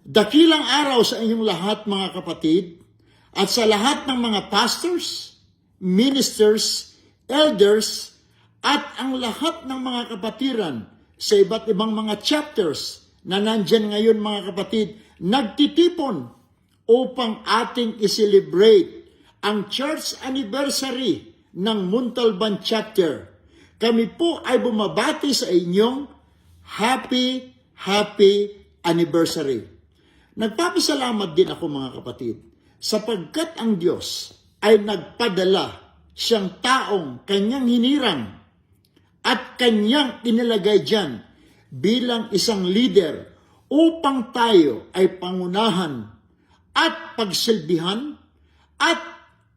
Dakilang araw sa inyong lahat mga kapatid at sa lahat ng mga pastors, ministers, elders at ang lahat ng mga kapatiran sa iba't ibang mga chapters na nandyan ngayon mga kapatid, nagtitipon upang ating i-celebrate ang church anniversary ng Montalban chapter. Kami po ay bumabati sa inyong happy anniversary. Nagpapasalamat din ako mga kapatid sapagkat ang Diyos ay nagpadala siyang taong kanyang hinirang at kanyang inilagay dyan bilang isang leader upang tayo ay pangunahan at pagsilbihan at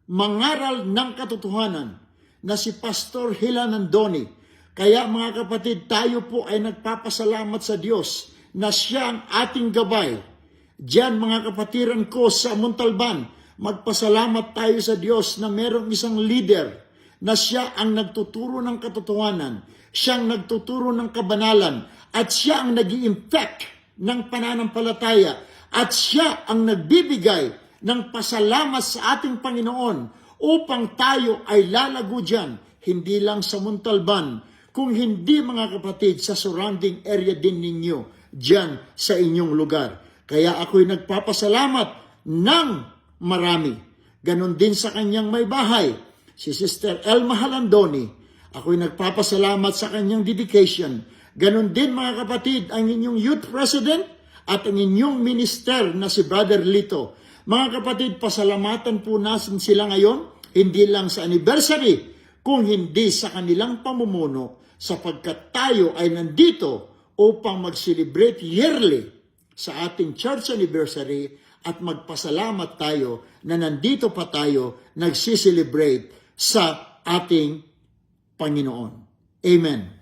mangaral ng katotohanan na si Pastor Hila Nandoni. Kaya mga kapatid, tayo po ay nagpapasalamat sa Diyos na siya ang ating gabay. Diyan mga kapatiran ko sa Montalban, magpasalamat tayo sa Diyos na merong isang leader na siya ang nagtuturo ng katotohanan, siya ang nagtuturo ng kabanalan, at siya ang nag-i-infect ng pananampalataya, at siya ang nagbibigay ng pasalamat sa ating Panginoon upang tayo ay lalago dyan, hindi lang sa Montalban, kung hindi mga kapatid sa surrounding area din ninyo, dyan sa inyong lugar. Kaya ako'y nagpapasalamat ng marami. Ganon din sa kanyang may bahay, si Sister Elma Halandoni. Ako'y nagpapasalamat sa kanyang dedication. Ganon din mga kapatid, ang inyong youth president at ang inyong minister na si Brother Lito. Mga kapatid, pasalamatan po natin sila ngayon, hindi lang sa anniversary, kung hindi sa kanilang pamumuno, sapagkat tayo ay nandito upang mag-celebrate yearly sa ating church anniversary at magpasalamat tayo na nandito pa tayo nagsiselebrate sa ating Panginoon. Amen.